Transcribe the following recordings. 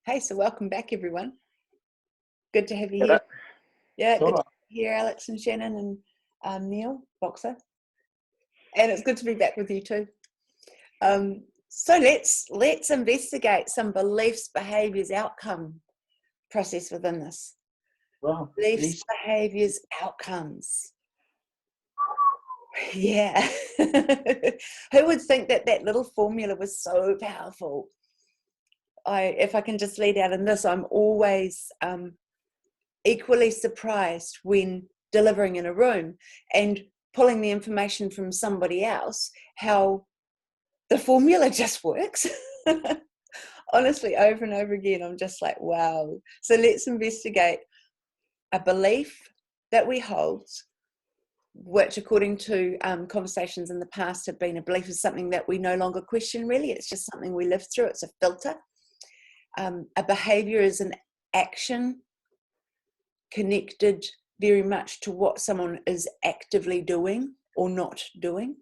Hey, so welcome back, everyone. Good to have you Get here. it? Yeah, good Sure. to have you here, Alex and Shannon and Neil, Boxer. And it's good to be back with you too. So let's investigate some beliefs, behaviours, outcome process within this. Well, Beliefs, behaviours, outcomes. Yeah. Who would think that that little formula was so powerful? If I can just lead out in this, I'm always equally surprised when delivering in a room and pulling the information from somebody else, how the formula just works. Honestly, over and over again, I'm just like, wow. So let's investigate a belief that we hold, which according to conversations in the past have been a belief is something that we no longer question really. It's just something we live through. It's a filter. A behavior is an action connected very much to what someone is actively doing or not doing.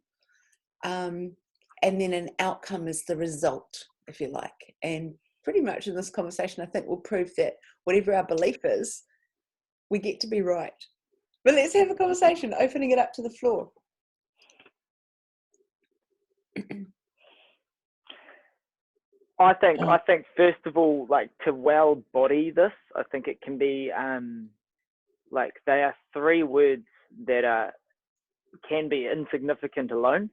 And then an outcome is the result, if you like. And pretty much in this conversation, I think we'll prove that whatever our belief is, we get to be right. But let's have a conversation, opening it up to the floor. I think first of all, like to well body this, I think it can be like they are three words that can be insignificant alone,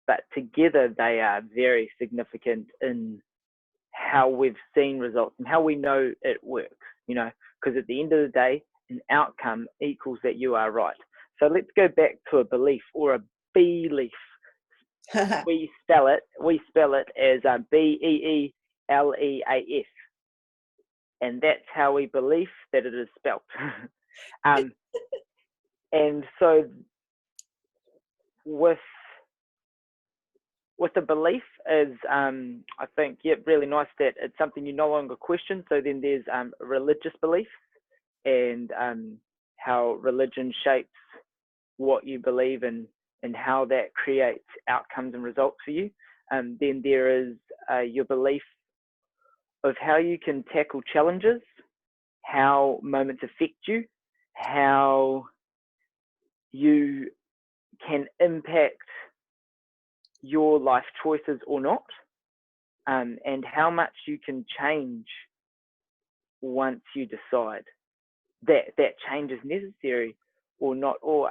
but together they are very significant in how we've seen results and how we know it works. You know, because at the end of the day, an outcome equals that you are right. So let's go back to a belief or a belief. we spell it as Beeleaf, and that's how we believe that it is spelt. And so with the belief is I think really nice that it's something you no longer question. So then there's religious beliefs and how religion shapes what you believe in and how that creates outcomes and results for you. Then there is your belief of how you can tackle challenges, how moments affect you, how you can impact your life choices or not, and how much you can change once you decide that change is necessary or not, or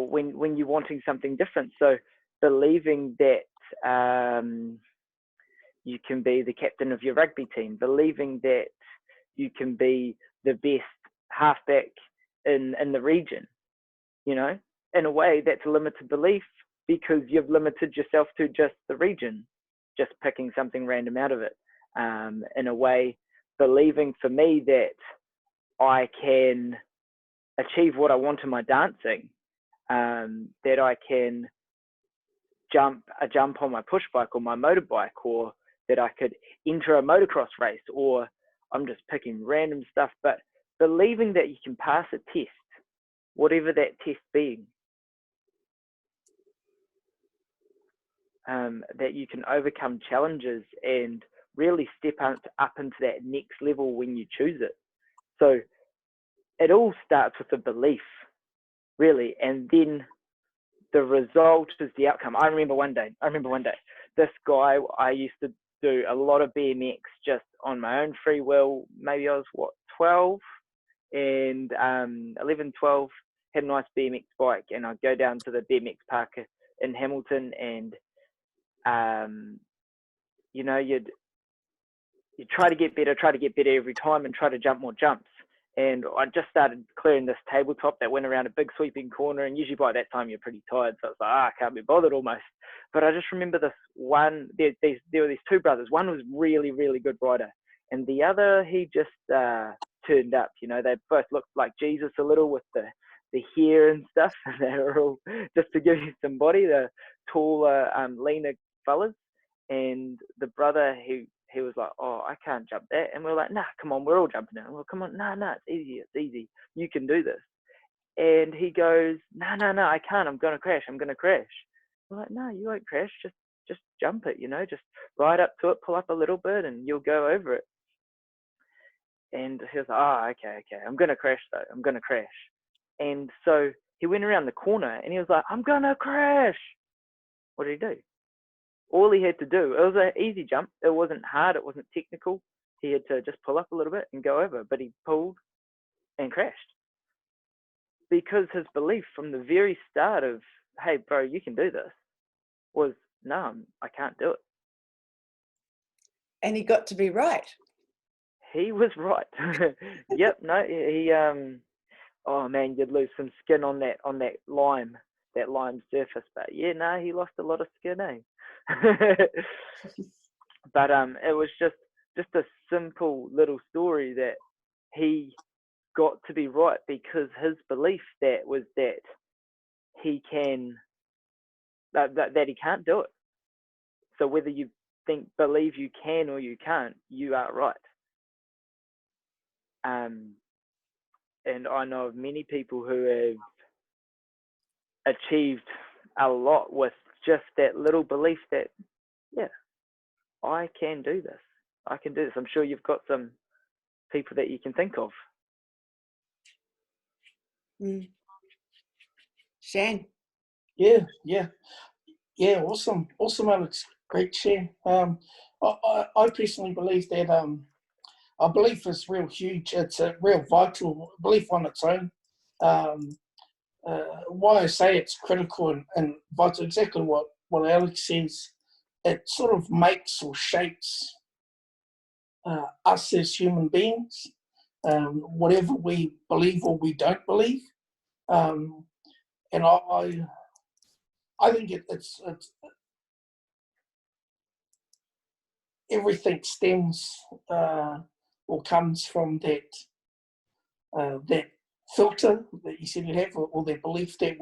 when you're wanting something different. So believing that you can be the captain of your rugby team, believing that you can be the best halfback in the region, you know, in a way that's a limited belief because you've limited yourself to just the region, just picking something random out of it. In a way, believing for me that I can achieve what I want in my dancing, that I can jump on my push bike or my motorbike, or that I could enter a motocross race, or I'm just picking random stuff, but believing that you can pass a test, whatever that test being, that you can overcome challenges and really step up into that next level when you choose it. So it all starts with a belief, really, and then the result is the outcome. I remember one day, this guy, I used to do a lot of BMX just on my own free will. Maybe I was 12 and 11, 12, had a nice BMX bike, and I'd go down to the BMX park in Hamilton, and you know, you try to get better every time and try to jump more jumps. And I just started clearing this tabletop that went around a big sweeping corner, and usually by that time you're pretty tired, so it's like, I can't be bothered almost. But I just remember this one, there were these two brothers. One was really, really good rider, and the other, he just turned up. You know, they both looked like Jesus a little with the hair and stuff. They were all, just to give you some body, the taller, leaner fellas. And the brother, he was like, oh, I can't jump that. And we're like, nah, come on, we're all jumping it. Well, come on, nah, it's easy. You can do this. And he goes, no, I can't. I'm going to crash. We're like, no, you won't crash. just jump it, just ride up to it, pull up a little bit, and you'll go over it. And he was like, oh, okay, I'm going to crash though. I'm going to crash. And so he went around the corner and he was like, I'm going to crash. What did he do? All he had to do, it was an easy jump. It wasn't hard. It wasn't technical. He had to just pull up a little bit and go over, but he pulled and crashed. Because his belief from the very start of, hey, bro, you can do this, was, no, I can't do it. And he got to be right. He was right. Yep, no, he, oh man, you'd lose some skin on that lime surface. But yeah, no, he lost a lot of skin, eh? But it was just a simple little story that he got to be right because his belief that he can, that he can't do it. So whether you believe you can or you can't, you are right. And I know of many people who have achieved a lot with just that little belief that, yeah, I can do this. I can do this. I'm sure you've got some people that you can think of. Shan? Yeah, awesome, Alex. Great share. I personally believe that our belief is real huge. It's a real vital belief on its own. Why I say it's critical and vital, exactly what Alex says, it sort of makes or shapes us as human beings, whatever we believe or we don't believe. And I think it's everything stems or comes from that filter that you said you have, or that belief that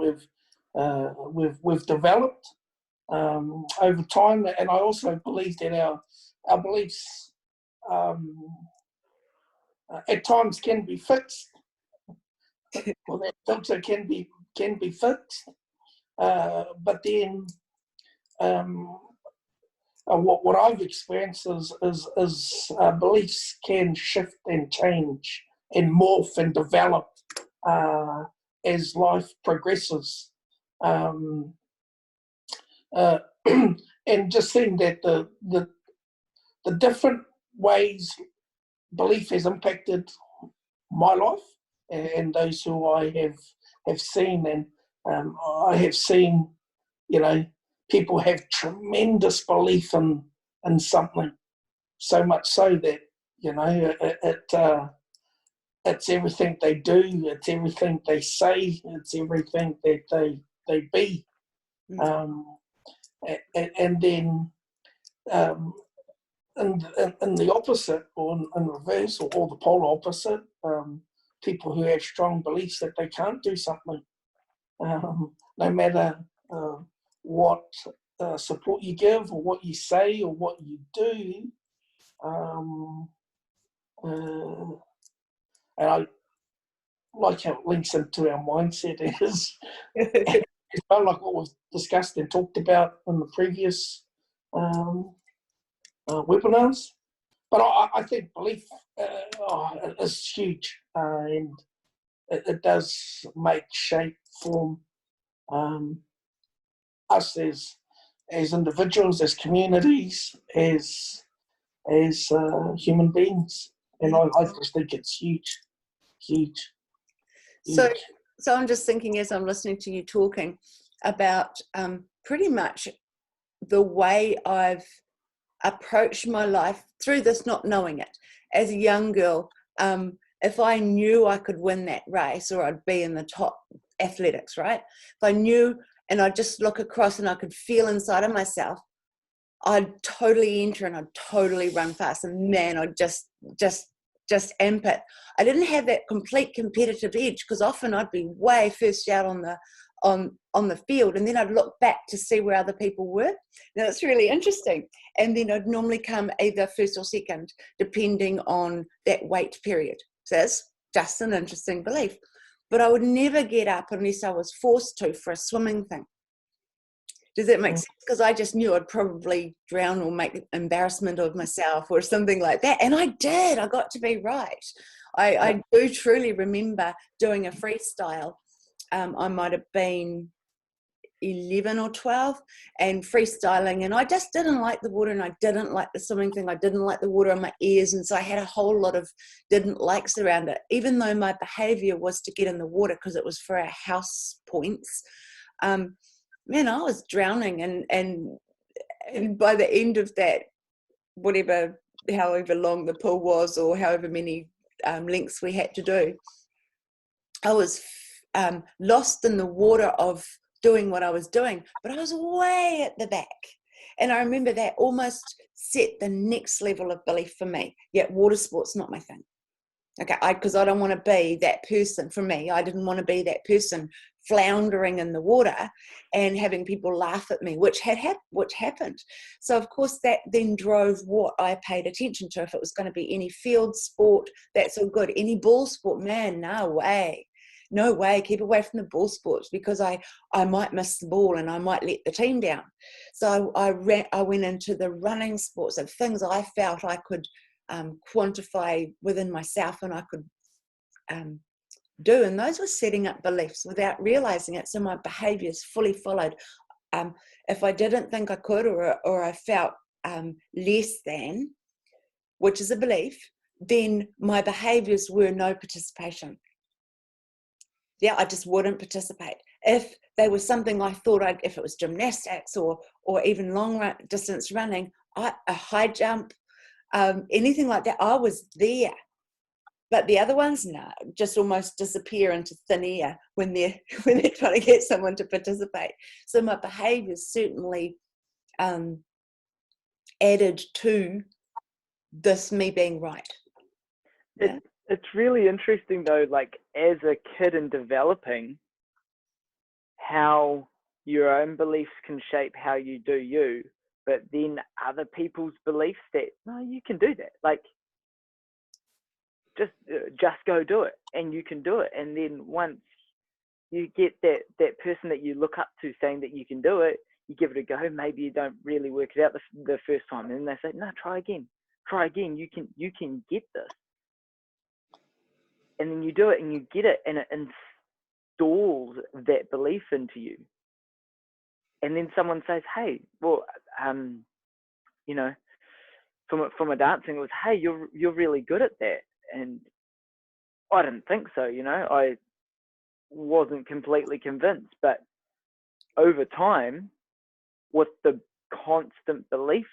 we've developed over time. And I also believe that our beliefs at times can be fixed, or that filter can be fixed. But then what I've experienced is beliefs can shift and change and morph and develop as life progresses. And just seeing that the different ways belief has impacted my life and those who I have seen, and I have seen, people have tremendous belief in something, so much so that it's everything they do, it's everything they say, it's everything that they be. And then in the opposite, or in reverse, or the polar opposite, people who have strong beliefs that they can't do something, no matter what support you give or what you say or what you do. And I like how it links into our mindset is it's kind of like what was discussed and talked about in the previous webinars. But I think belief is huge, and it does make, shape, form us as individuals, as communities, as human beings. And I just think it's huge. So I'm just thinking as I'm listening to you talking about pretty much the way I've approached my life through this, not knowing it. As a young girl, if I knew I could win that race or I'd be in the top athletics, right? If I knew and I'd just look across and I could feel inside of myself, I'd totally enter and I'd totally run fast. And man, I'd just amp it. I didn't have that complete competitive edge because often I'd be way first out on the field, and then I'd look back to see where other people were. Now it's really interesting. And then I'd normally come either first or second, depending on that wait period. So that's just an interesting belief. But I would never get up unless I was forced to for a swimming thing. Does that make sense? Because I just knew I'd probably drown or make embarrassment of myself or something like that. And I did. I got to be right. I do truly remember doing a freestyle. I might have been 11 or 12 and freestyling, and I just didn't like the water, and I didn't like the swimming thing. I didn't like the water on my ears, and so I had a whole lot of didn't likes around it, even though my behavior was to get in the water because it was for our house points. Man, I was drowning, and by the end of that, however long the pool was or however many lengths we had to do, I was lost in the water of doing what I was doing, but I was way at the back. And I remember that almost set the next level of belief for me. Yeah, water sport's not my thing. Okay, because I don't want to be that person. For me, I didn't want to be that person floundering in the water and having people laugh at me, which happened. So of course that then drove what I paid attention to. If it was going to be any field sport, that's all good. Any ball sport, man, no way, keep away from the ball sports, because I might miss the ball and I might let the team down. So I went into the running sports of things I felt I could quantify within myself and I could do, and those were setting up beliefs without realizing it. So my behaviors fully followed. If I didn't think I could, or I felt less than, which is a belief, then my behaviors were no participation. Yeah, I just wouldn't participate. If they were something I thought if it was gymnastics or even long distance running, a high jump, anything like that, I was there. But the other ones, no, just almost disappear into thin air when they're trying to get someone to participate. So my behaviours certainly added to this me being right. Yeah? It's really interesting though, like as a kid and developing, how your own beliefs can shape how you do you, but then other people's beliefs that, no, you can do that. Like, just go do it, and you can do it. And then once you get that person that you look up to saying that you can do it, you give it a go. Maybe you don't really work it out the first time, and they say, no, try again. You can get this. And then you do it and you get it, and it installs that belief into you. And then someone says, hey, well, you know, from a dancing, it was, hey, you're really good at that. And I didn't think so, I wasn't completely convinced. But over time, with the constant belief,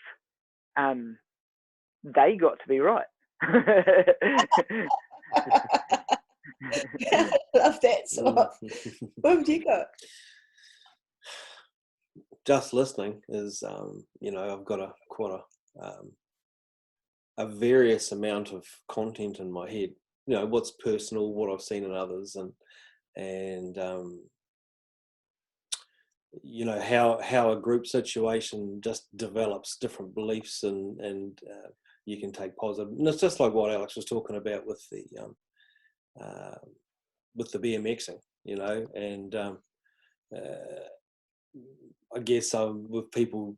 they got to be right. Love that. So what have you got? Just listening is, I've got quite a various amount of content in my head. What's personal, what I've seen in others, and how a group situation just develops different beliefs, and you can take positive. And it's just like what Alex was talking about with the BMXing, and I guess with people,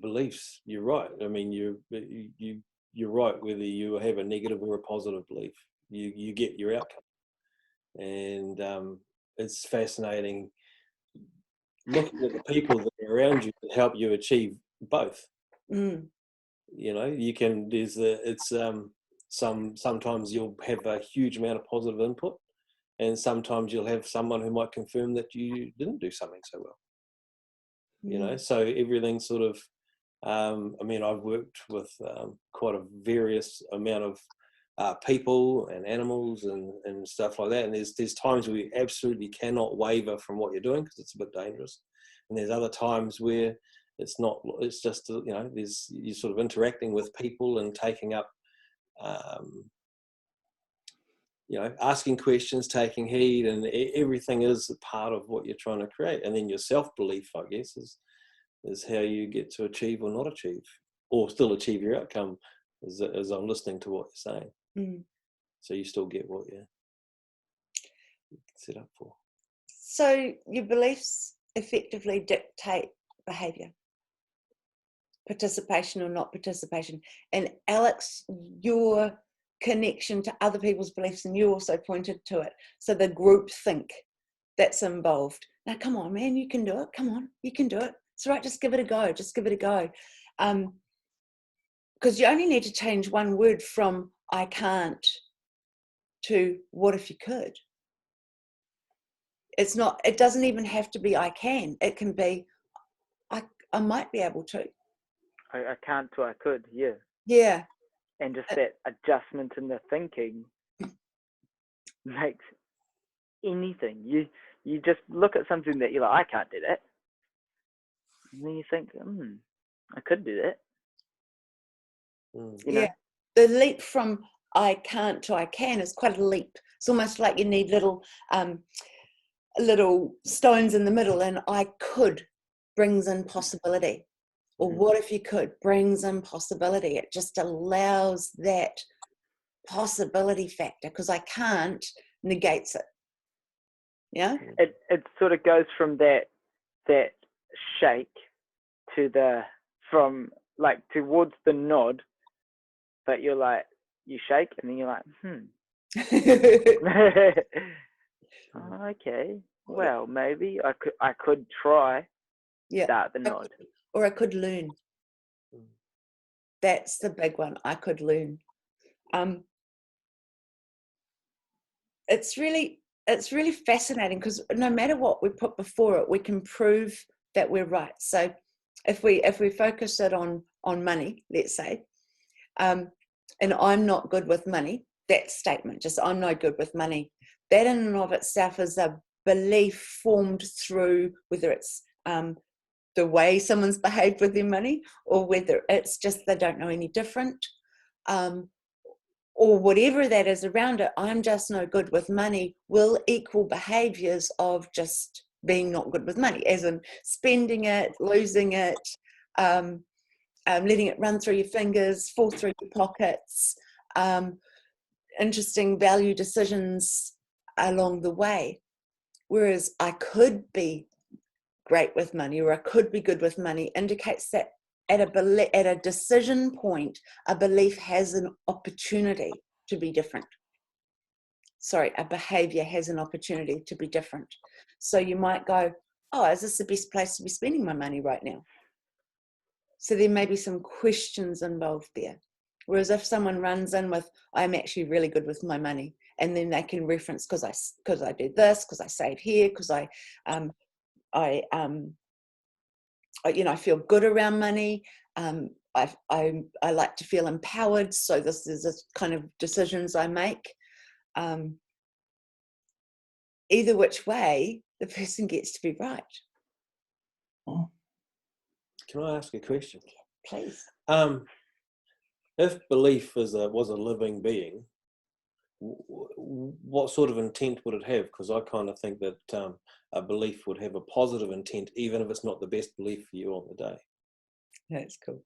beliefs. You're right. I mean, you're right. Whether you have a negative or a positive belief, you get your outcome, and it's fascinating looking at the people that are around you to help you achieve both. You can. Sometimes you'll have a huge amount of positive input, and sometimes you'll have someone who might confirm that you didn't do something so well. So everything sort of, I've worked with quite a various amount of people and animals and stuff like that. And there's times where you absolutely cannot waver from what you're doing because it's a bit dangerous. And there's other times where it's not, it's just, you're sort of interacting with people and taking up, asking questions, taking heed, and everything is a part of what you're trying to create. And then your self-belief, I guess, is how you get to achieve or not achieve, or still achieve your outcome, as I'm listening to what you're saying. So you still get what you're set up for. So your beliefs effectively dictate behaviour, participation or not participation. And Alex, your connection to other people's beliefs, and you also pointed to it, so the group think that's involved. Now come on, man, you can do it. Come on, you can do it. It's all right, just give it a go. Just give it a go. Because you only need to change one word from I can't to what if you could. It doesn't even have to be I can. It can be I might be able to. I can't to I could, yeah. Yeah. And just that adjustment in the thinking makes anything. You just look at something that you're like, I can't do that. And then you think, I could do that. You know? Yeah. The leap from I can't to I can is quite a leap. It's almost like you need little stones in the middle, and I could brings in possibility. Or what if you could brings in possibility. It just allows that possibility factor, because I can't negates it. Yeah. It sort of goes from that shake to towards the nod, but you're like, you shake and then you're like, okay, well, maybe I could try. Start the nod. Or I could learn. That's the big one. I could learn. It's really fascinating, because no matter what we put before it, we can prove that we're right. So if we focus it on money, let's say, and I'm not good with money, that statement, just I'm no good with money, that in and of itself is a belief formed through whether it's the way someone's behaved with their money, or whether it's just they don't know any different, or whatever that is around it. I'm just no good with money will equal behaviours of just being not good with money, as in spending it, losing it, letting it run through your fingers, fall through your pockets, interesting value decisions along the way. Whereas I could be great with money, or I could be good with money, indicates that at a decision point, a belief has an opportunity to be different. Sorry, a behaviour has an opportunity to be different. So you might go, oh, is this the best place to be spending my money right now? So there may be some questions involved there. Whereas if someone runs in with, I'm actually really good with my money, and then they can reference, because I do this, because I save here, because I feel good around money. I like to feel empowered. So this is the kind of decisions I make. Either which way, the person gets to be right. Can I ask a question? Please. If belief was a living being, what sort of intent would it have? Because I kind of think that a belief would have a positive intent, even if it's not the best belief for you on the day. That's cool.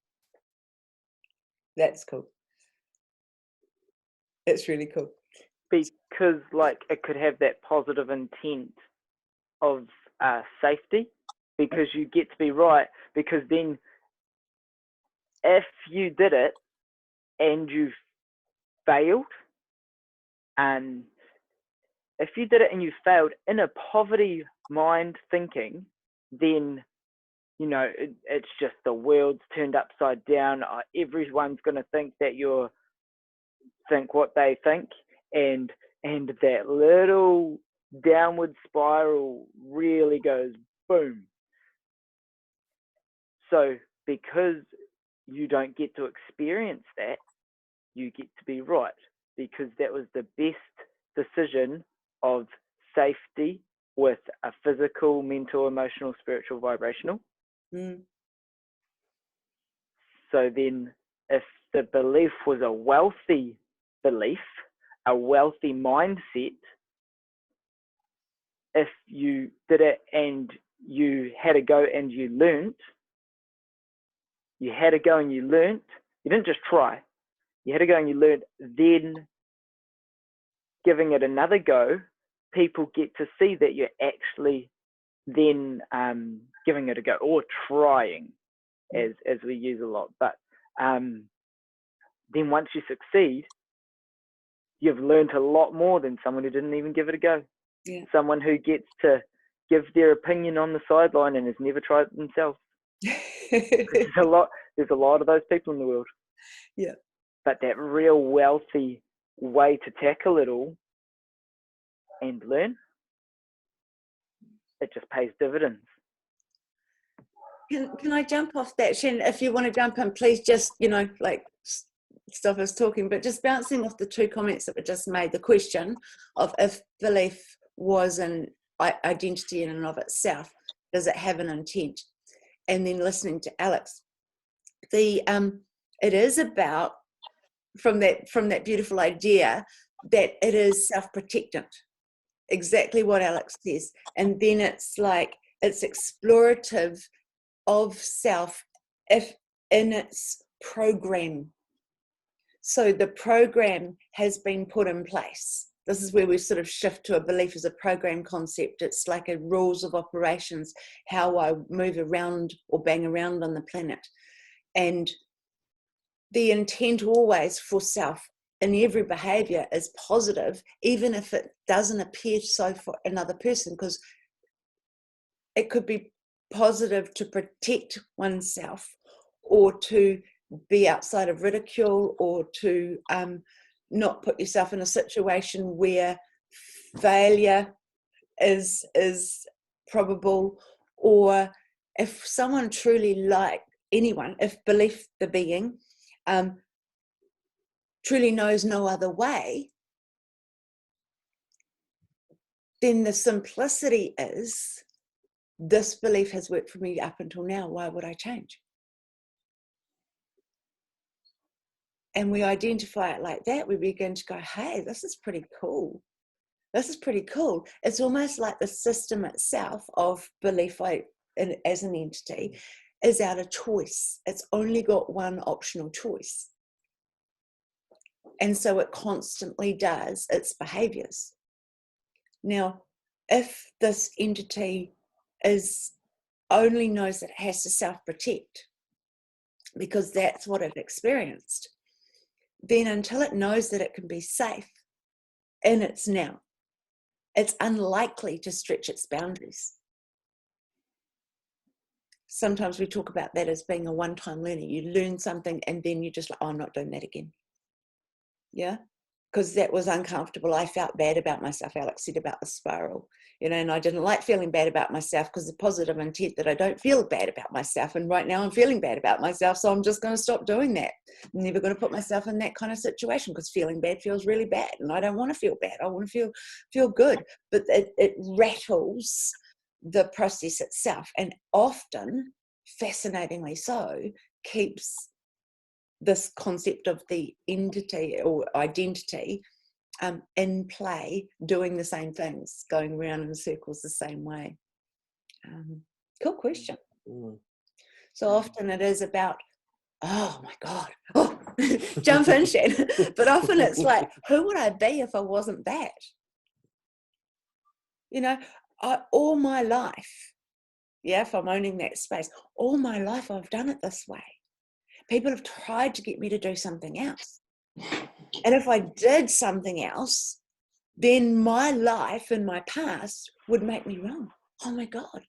That's cool. It's really cool. Because it could have that positive intent of safety, because you get to be right. Because then if you did it and you failed, and if you did it and you failed in a poverty mind thinking, then it's just the world's turned upside down. Everyone's going to think that you're think what they think, and that little downward spiral really goes boom. So because you don't get to experience that, you get to be right, because that was the best decision of safety with a physical, mental, emotional, spiritual, vibrational. So then if the belief was a wealthy belief, a wealthy mindset, if you did it and you had a go and you learnt, you didn't just try, you had a go and you learnt, then giving it another go, people get to see that you're actually then giving it a go, or trying, as we use a lot. But then once you succeed, you've learned a lot more than someone who didn't even give it a go. Yeah. Someone who gets to give their opinion on the sideline and has never tried it themselves. There's a lot of those people in the world. Yeah. But that real wealthy way to tackle it all and learn, it just pays dividends. Can I jump off that, Shen? If you want to jump in, please just, stop us talking, but just bouncing off the two comments that were just made, the question of if belief was an identity in and of itself, does it have an intent? And then listening to Alex, it is about, from that beautiful idea that it is self-protectant, exactly what Alex says. And then it's like, it's explorative of self if in its program. So the program has been put in place. This is where we sort of shift to a belief as a program concept. It's like a rules of operations, how I move around or bang around on the planet. And the intent always for self in every behavior is positive, even if it doesn't appear so for another person, because it could be positive to protect oneself, or to be outside of ridicule, or to not put yourself in a situation where failure is probable. Or if someone truly, like anyone, if belief, the being, truly knows no other way, then the simplicity is, this belief has worked for me up until now, why would I change? And we identify it like that, we begin to go, hey, this is pretty cool. This is pretty cool. It's almost like the system itself of belief as an entity is out of choice. It's only got one optional choice. And so it constantly does its behaviours. Now, if this entity only knows that it has to self-protect because that's what it experienced, then until it knows that it can be safe in its now, it's unlikely to stretch its boundaries. Sometimes we talk about that as being a one-time learning. You learn something and then you're just like, oh, I'm not doing that again. Yeah, because that was uncomfortable. I felt bad about myself. Alex said about the spiral, and I didn't like feeling bad about myself, because the positive intent that I don't feel bad about myself. And right now I'm feeling bad about myself. So I'm just going to stop doing that. I'm never going to put myself in that kind of situation, because feeling bad feels really bad. And I don't want to feel bad. I want to feel good. But it rattles the process itself. And often, fascinatingly so, keeps this concept of the entity or identity in play, doing the same things, going around in circles the same way. Cool question. So often it is about, oh my God, jump in, Shan. But often it's like, who would I be if I wasn't that? All my life, if I'm owning that space, all my life I've done it this way. People have tried to get me to do something else. And if I did something else, then my life and my past would make me wrong. Oh my God.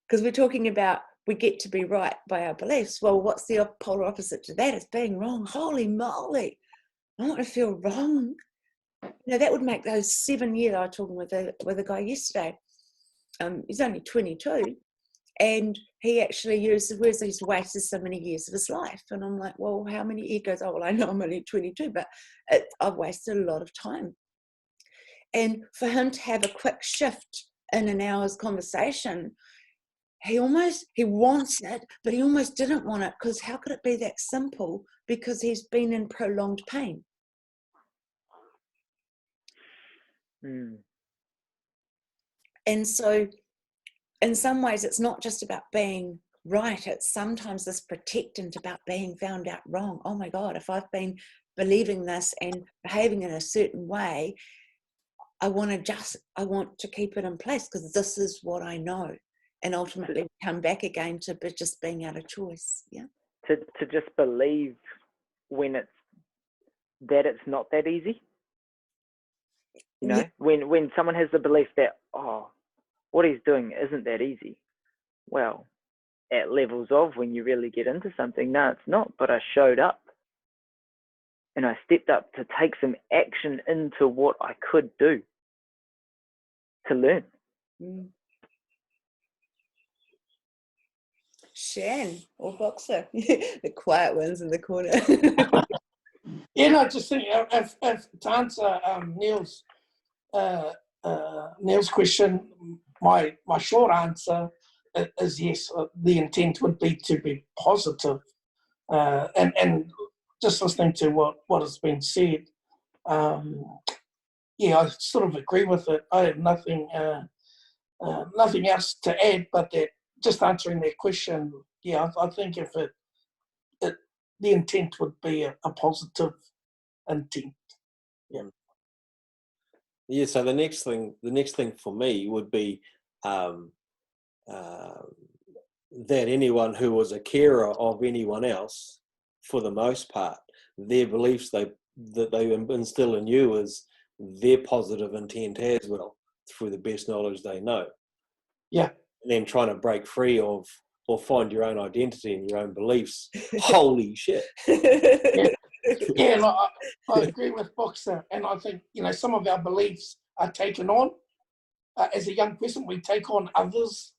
Because we're talking about, we get to be right by our beliefs. Well, what's the polar opposite to that? It's being wrong. Holy moly. I want to feel wrong. That would make those 7 years. I was talking with a guy yesterday. He's only 22. And he actually used the words, he's wasted so many years of his life. And I'm like, well, how many? He goes, oh, well, I know I'm only 22, but I've wasted a lot of time. And for him to have a quick shift in an hour's conversation, he wants it, but he almost didn't want it, because how could it be that simple? Because he's been in prolonged pain. And so in some ways, it's not just about being right. It's sometimes this protectant about being found out wrong. Oh my God, if I've been believing this and behaving in a certain way, I want to keep it in place because this is what I know. And ultimately we come back again to just being out of choice. Yeah. To just believe when it's not that easy. You know, when someone has the belief that, oh, what he's doing isn't that easy. Well, at levels of when you really get into something, no, it's not, but I showed up. And I stepped up to take some action into what I could do to learn. Mm. Shan or Boxer, the quiet ones in the corner. Yeah, no, just think if to answer Neil's question, my short answer is yes. The intent would be to be positive, and just listening to what has been said, yeah, I sort of agree with it. I have nothing else to add, but that just answering that question, yeah, I think if the intent would be a positive intent. Yeah. Yeah. So the next thing for me would be that anyone who was a carer of anyone else, for the most part, their beliefs that they instill in you is their positive intent as well, through the best knowledge they know. Yeah. And then trying to break free of or find your own identity and your own beliefs. Holy shit. Yeah, I agree with Boxer, and I think some of our beliefs are taken on. As a young person, we take on others,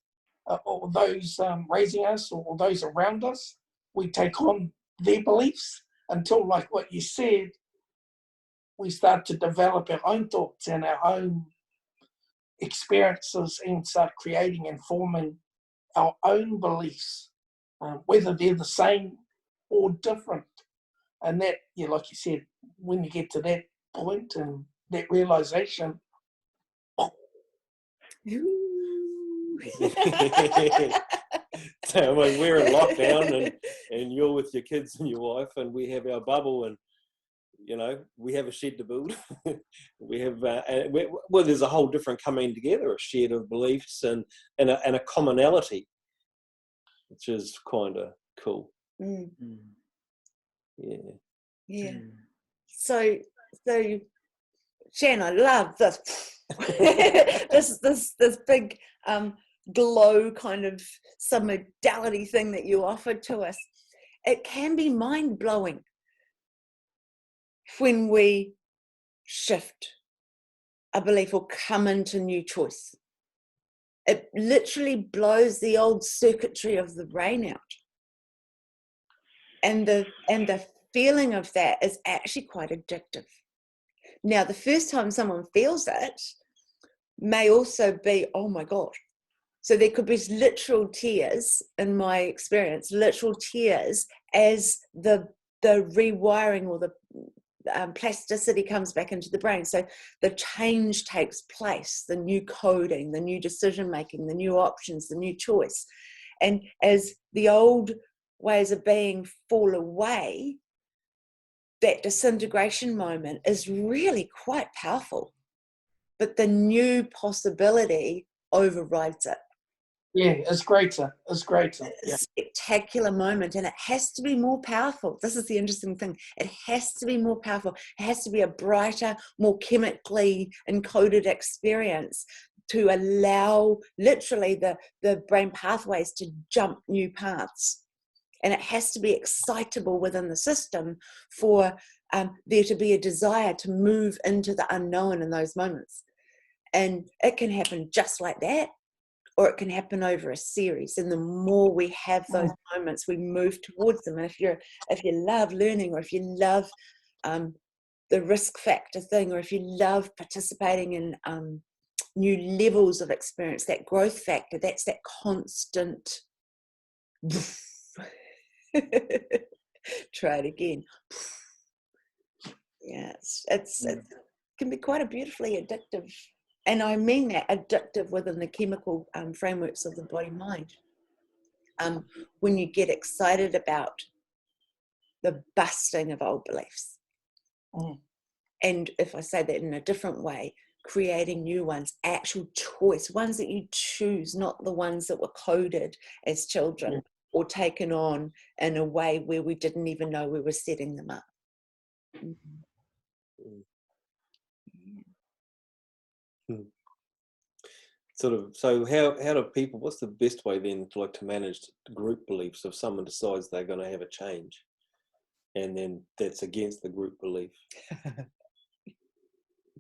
or those raising us, or those around us. We take on their beliefs until, like what you said, we start to develop our own thoughts and our own experiences and start creating and forming our own beliefs, whether they're the same or different. And that, yeah, like you said, when you get to that point and that realization, So when we're in lockdown and you're with your kids and your wife, and we have our bubble, and we have a shed to build. We have there's a whole different coming together, a shed of beliefs and a commonality, which is kind of cool. Mm. Yeah. So Shan, I love this this big glow kind of some modality thing that you offered to us. It can be mind-blowing when we shift a belief or come into new choice. It literally blows the old circuitry of the brain out. And the feeling of that is actually quite addictive. Now, the first time someone feels it may also be, oh my God. So there could be literal tears, in my experience, literal tears as the rewiring or the plasticity comes back into the brain. So the change takes place, the new coding, the new decision making, the new options, the new choice. And as the old ways of being fall away, that disintegration moment is really quite powerful. But the new possibility overrides it. Yeah, it's greater. Yeah. Spectacular moment, and it has to be more powerful. This is the interesting thing. It has to be more powerful. It has to be a brighter, more chemically encoded experience to allow literally the brain pathways to jump new paths. And it has to be excitable within the system for there to be a desire to move into the unknown in those moments. And it can happen just like that, or it can happen over a series. And the more we have those moments, we move towards them. And if you love learning, or if you love the risk factor thing, or if you love participating in new levels of experience, that growth factor, that's that constant. Try it again. Yeah, it can be quite a beautifully addictive. And I mean that addictive within the chemical frameworks of the body-mind. When you get excited about the busting of old beliefs. And if I say that in a different way, creating new ones, actual choice, ones that you choose, not the ones that were coded as children or taken on in a way where we didn't even know we were setting them up. Sort of, so how do people, what's the best way then to manage group beliefs if someone decides they're going to have a change and then that's against the group belief?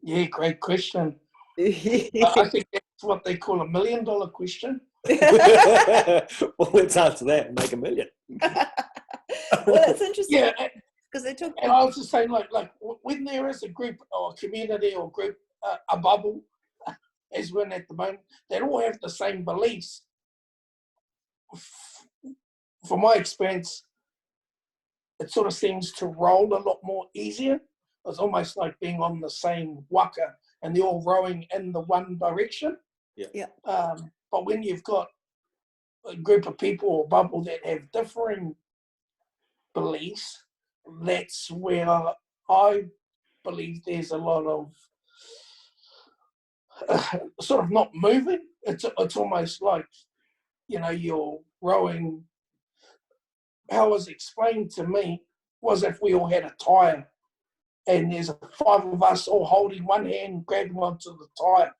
Yeah, great question. I think that's what they call $1 million question. Well, let's answer that and make $1 million. Well, that's interesting. Yeah, because they talk. And I was just saying, like when there is a group or community or group, a bubble, as we're in at the moment, they all have the same beliefs. From my experience, it sort of seems to roll a lot more easier. It's almost like being on the same waka and they're all rowing in the one direction. Yeah. But when you've got a group of people or bubble that have differing beliefs, that's where I believe there's a lot of sort of not moving. It's almost like, you're rowing. How it was explained to me was if we all had a tyre and there's 5 of us all holding one hand, grabbing onto the tyre,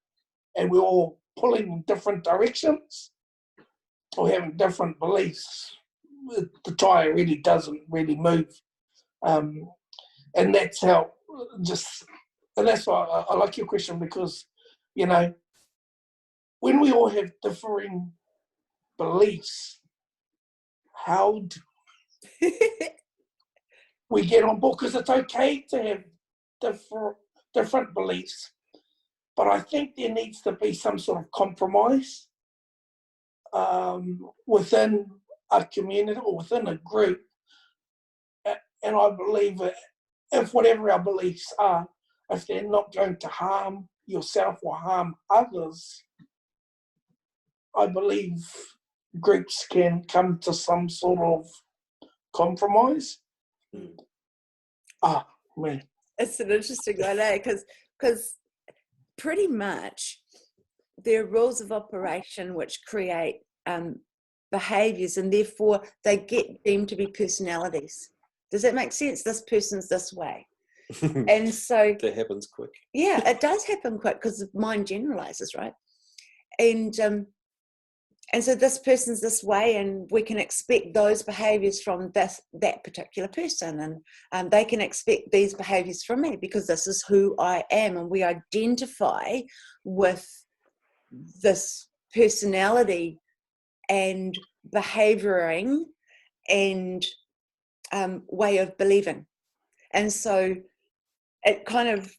and we're all pulling in different directions or having different beliefs, the tyre really doesn't really move. And that's how and that's why I like your question, because, when we all have differing beliefs, how do we get on board? Because it's okay to have different beliefs, but I think there needs to be some sort of compromise within a community or within a group. And I believe that if whatever our beliefs are, if they're not going to harm yourself or harm others, I believe groups can come to some sort of compromise. Me. It's an interesting idea because pretty much there are rules of operation which create behaviours, and therefore they get deemed to be personalities. Does that make sense? This person's this way. And so that happens quick. Yeah, it does happen quick because the mind generalizes, right? And so this person's this way, and we can expect those behaviors from that particular person, and they can expect these behaviors from me because this is who I am, and we identify with this personality and behavioring and way of believing. And so it kind of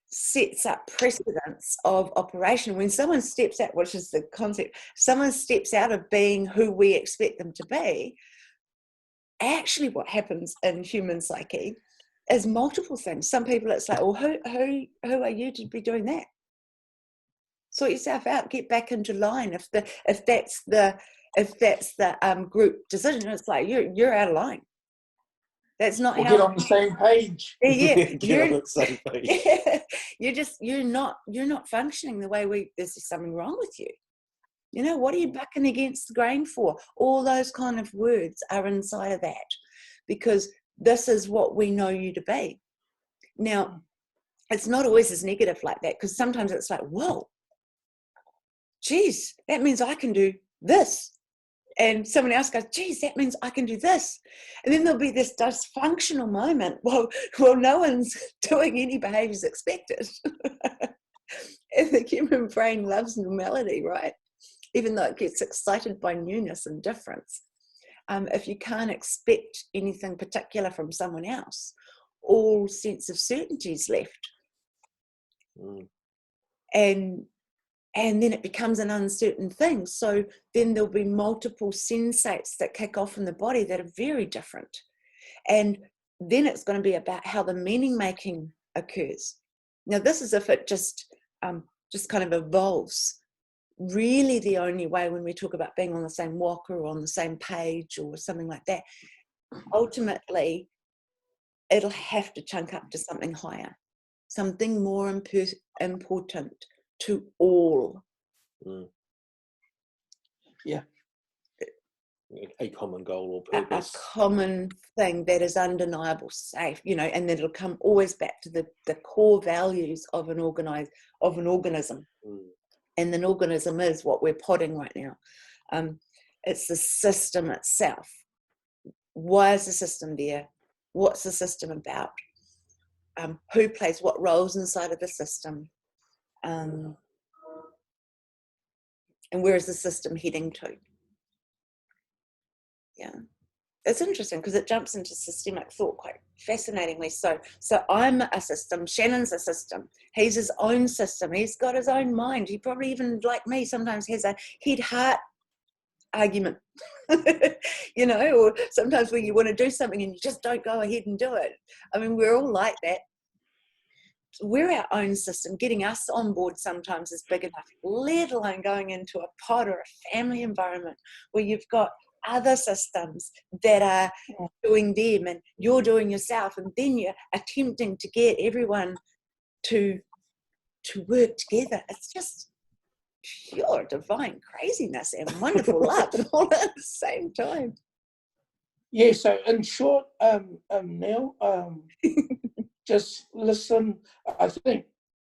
sets up precedents of operation. When someone steps out, which is the concept, someone steps out of being who we expect them to be, actually what happens in human psyche is multiple things. Some people it's like, well, who are you to be doing that? Sort yourself out, get back into line. If that's the group decision, it's like you're out of line. That's not we'll how. Get on the same page. Yeah, Get on the same page. You're not functioning the way there's something wrong with you. What are you bucking against the grain for? All those kind of words are inside of that, because this is what we know you to be. Now, it's not always as negative like that, because sometimes it's like, whoa, geez, that means I can do this. And someone else goes, geez, that means I can do this. And then there'll be this dysfunctional moment. Well, no one's doing any behaviours expected. And the human brain loves normality, right? Even though it gets excited by newness and difference. If you can't expect anything particular from someone else, all sense of certainty is left. And then it becomes an uncertain thing. So then there'll be multiple sensates that kick off in the body that are very different. And then it's going to be about how the meaning making occurs. Now, this is if it just kind of evolves. Really the only way when we talk about being on the same walk or on the same page or something like that, ultimately it'll have to chunk up to something higher, something more important to all. Yeah. A common goal or A purpose. common thing that is undeniable, safe, you know, and then it'll come always back to the core values of an organism. And an organism is what we're potting right now. It's the system itself. Why is the system there? What's the system about? Who plays what roles inside of the system? And where is the system heading to? Yeah, it's interesting because it jumps into systemic thought quite fascinatingly. So I'm a system. Shannon's a system. He's his own system. He's got his own mind. He probably, even like me, sometimes has a head-heart argument, you know, or sometimes when you want to do something and you just don't go ahead and do it. I mean, we're all like that. We're our own system. Getting us on board sometimes is big enough, let alone going into a pod or a family environment where you've got other systems that are doing them and you're doing yourself, and then you're attempting to get everyone to work together. It's just pure divine craziness and wonderful love all at the same time. Yeah, so in short, Neil, just listen. I think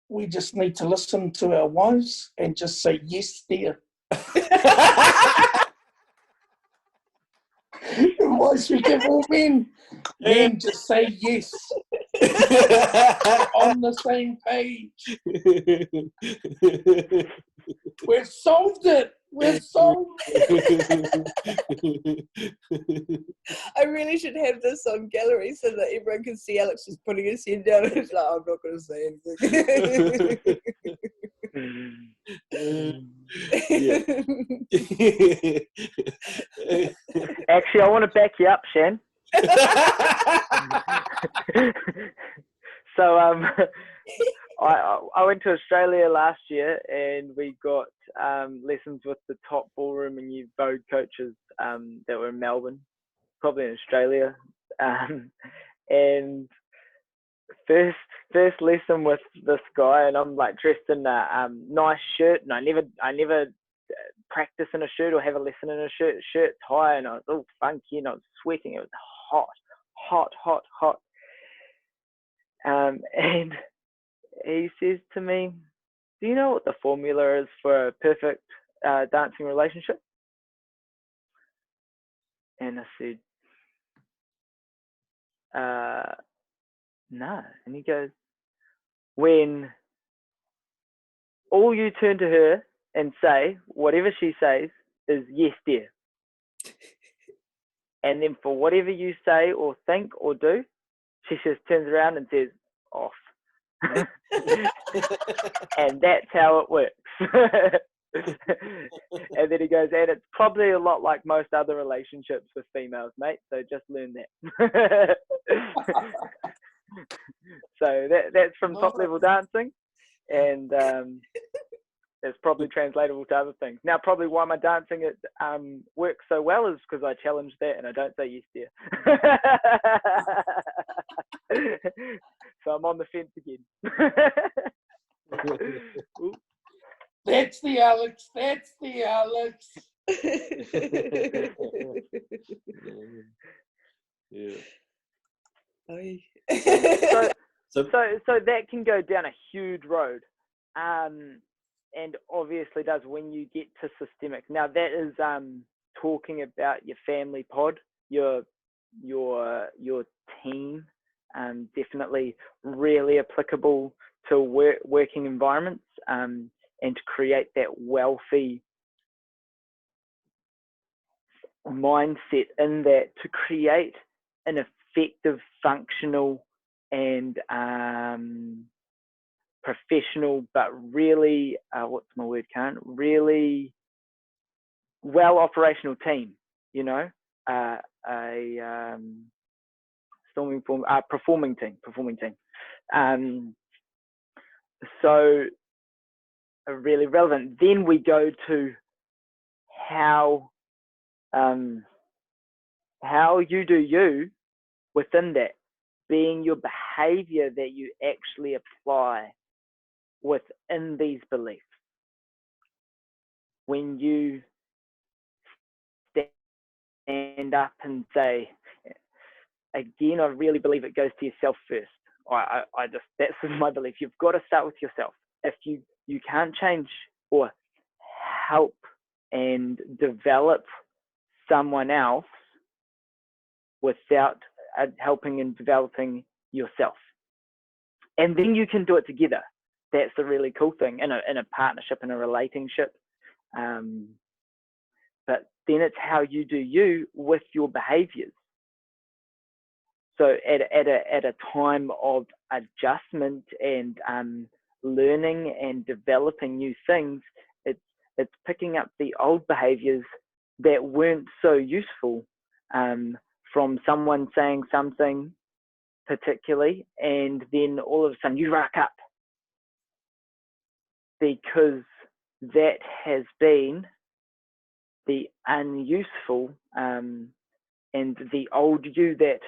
we just need to listen to our wives and just say, yes, dear. Why speak of all men? Men just say yes. On the same page. We've solved it. We've solved it. I really should have this on gallery so that everyone can see Alex just putting his head down and he's like, I'm not going to say anything. Actually, I want to back you up, Shan. So I went to Australia last year and we got lessons with the top ballroom and youth Vogue coaches that were in Melbourne, probably in Australia. And first lesson with this guy, and I'm like dressed in a nice shirt, and I never practice in a shirt or have a lesson in a shirt, tie, and I was all funky and I was sweating. It was hot. And he says to me, do you know what the formula is for a perfect dancing relationship? And I said, no. And he goes, when all you turn to her and say, whatever she says is yes, dear. And then for whatever you say or think or do, she just turns around and says, off. And that's how it works. And then he goes, and it's probably a lot like most other relationships with females, mate, so just learn that. So that's from top level dancing, and it's probably translatable to other things. Now, probably why my dancing works so well is because I challenge that and I don't say yes, dear. So I'm on the fence again. That's the Alex. That's the Alex. Yeah. So that can go down a huge road, and obviously does when you get to systemic. Now that is talking about your family pod, your team, definitely really applicable to working environments, and to create that wealthy mindset in that, to create an effective, functional, and professional, but really, what's my word, Karyn? Really well operational team. You know, performing team. So really relevant. Then we go to how you do you within that, being your behavior that you actually apply within these beliefs. When you stand up and say, again, I really believe it goes to yourself first. That's my belief. You've got to start with yourself. If you can't change or help and develop someone else without helping and developing yourself. And then you can do it together. That's the really cool thing in a partnership, in a relationship. But then it's how you do you with your behaviors. So at a time of adjustment and learning and developing new things, it's picking up the old behaviors that weren't so useful from someone saying something particularly, and then all of a sudden you rock up because that has been the unuseful and the old you that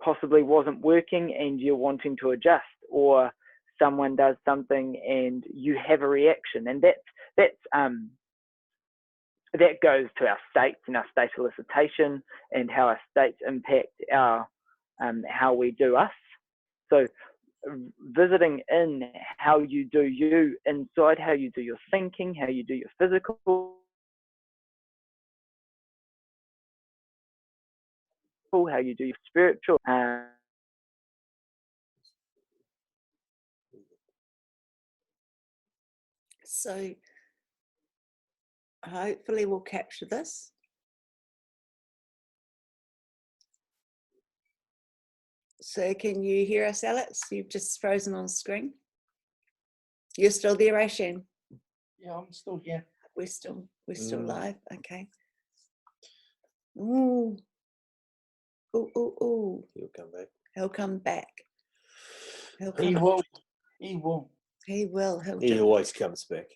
possibly wasn't working and you're wanting to adjust, or someone does something and you have a reaction, and that goes to our states and our state elicitation and how our states impact our how we do us. So visiting in how you do you inside, how you do your thinking, how you do your physical, how you do your spiritual. So hopefully we'll capture this. So can you hear us, Alex? You've just frozen on screen. You're still there, Shanen? Yeah, I'm still here. We're still live. Okay. Ooh. Ooh, ooh, ooh. He'll come back. He'll come back. He will. He will. He will. He always comes back.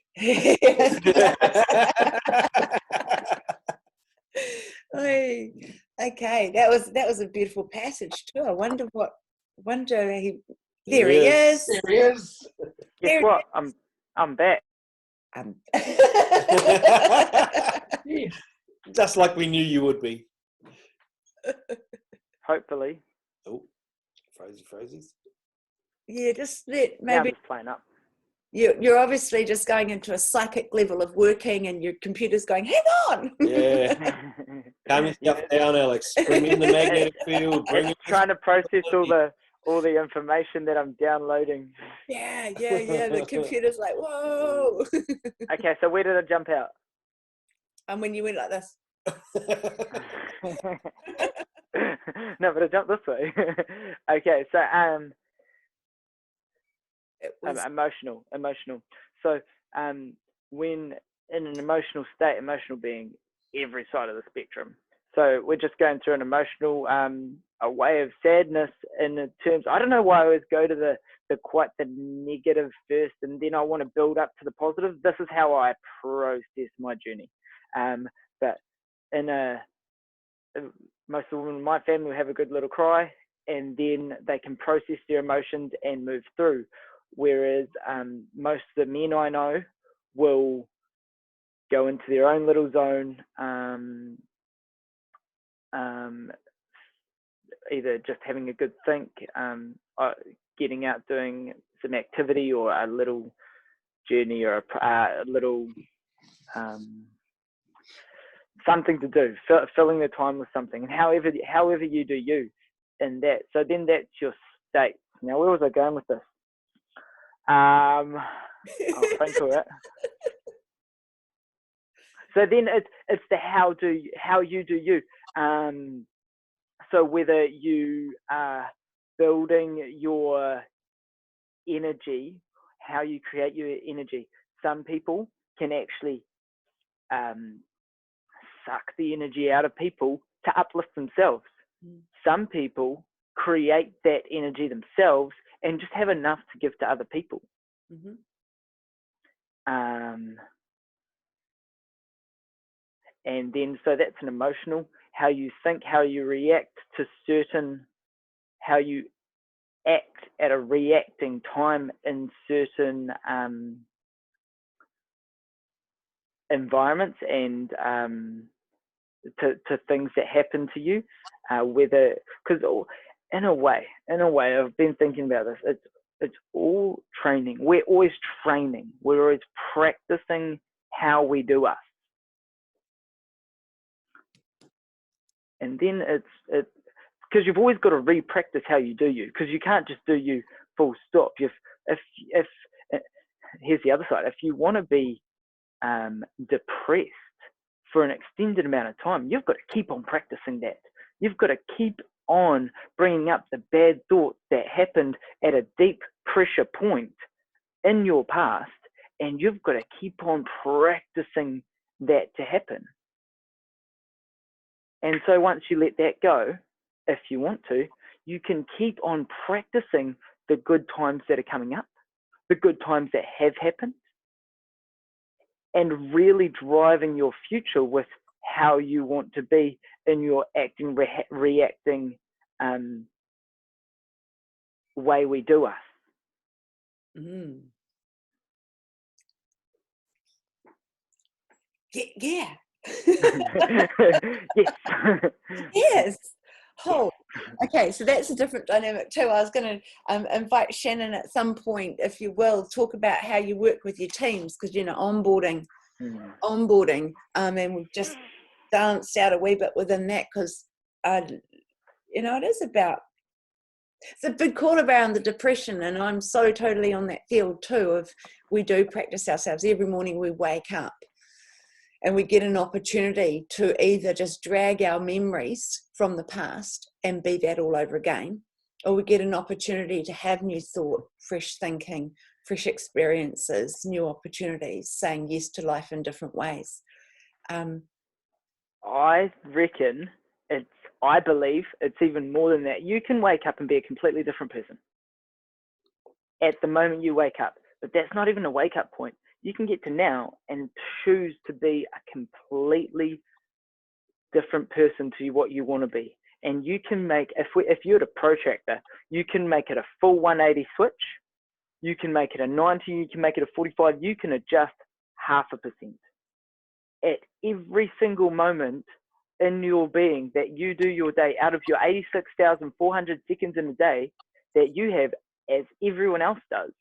Okay, that was a beautiful passage too. I wonder he. There He is. There he is. Guess what? I'm back. Yeah. Just like we knew you would be. Hopefully. Oh, Frozies. Yeah, just let Now I'm maybe just playing up. you're obviously just going into a psychic level of working, and your computer's going, hang on. Yeah. Calm yourself down, Alex. Bring in the magnetic field. Bring It's trying to process all the information that I'm downloading. Yeah. The computer's like, whoa. Okay, so where did I jump out? And when you went like this. No, but I jumped this way. Okay, so emotional. So when in an emotional state, emotional being every side of the spectrum. So we're just going through an emotional a way of sadness in terms. I don't know why I always go to the quite the negative first, and then I want to build up to the positive. This is how I process my journey. But most of the women in my family will have a good little cry, and then they can process their emotions and move through. Whereas most of the men I know will go into their own little zone, either just having a good think, getting out doing some activity, or a little journey, or a little something to do, filling the time with something. And however you do you in that. So then that's your state. Now, where was I going with this? I'll think of it. So then it's the how you do you. So whether you are building your energy, how you create your energy. Some people can actually suck the energy out of people to uplift themselves. Some people create that energy themselves and just have enough to give to other people. Mm-hmm. And then, so that's an emotional, how you think, how you react to certain, how you act at a reacting time in certain environments and to things that happen to you, whether, because in a way I've been thinking about this, it's all training. We're always training, we're always practicing how we do us. And then it's because you've always got to re-practice how you do you, because you can't just do you full stop. If here's the other side, if you want to be depressed for an extended amount of time, you've got to keep on practicing that. You've got to keep on bringing up the bad thoughts that happened at a deep pressure point in your past, and you've got to keep on practicing that to happen. And so once you let that go, if you want to, you can keep on practicing the good times that are coming up, the good times that have happened, and really driving your future with how you want to be in your acting, reacting way we do us. Mm. Yeah. Yes. Yes. Oh, okay. So that's a different dynamic too. I was going to invite Shanen at some point, if you will, talk about how you work with your teams, because onboarding, and we've just danced out a wee bit within that, because it is about. It's a big call around the depression, and I'm so totally on that field too. Of we do practice ourselves every morning. We wake up. And we get an opportunity to either just drag our memories from the past and be that all over again, or we get an opportunity to have new thought, fresh thinking, fresh experiences, new opportunities, saying yes to life in different ways. I reckon I believe it's even more than that. You can wake up and be a completely different person at the moment you wake up, but that's not even a wake up point. You can get to now and choose to be a completely different person to what you want to be. And you can make, if you're a protractor, you can make it a full 180 switch. You can make it a 90, you can make it a 45, you can adjust 0.5%. At every single moment in your being that you do your day, out of your 86,400 seconds in a day that you have, as everyone else does,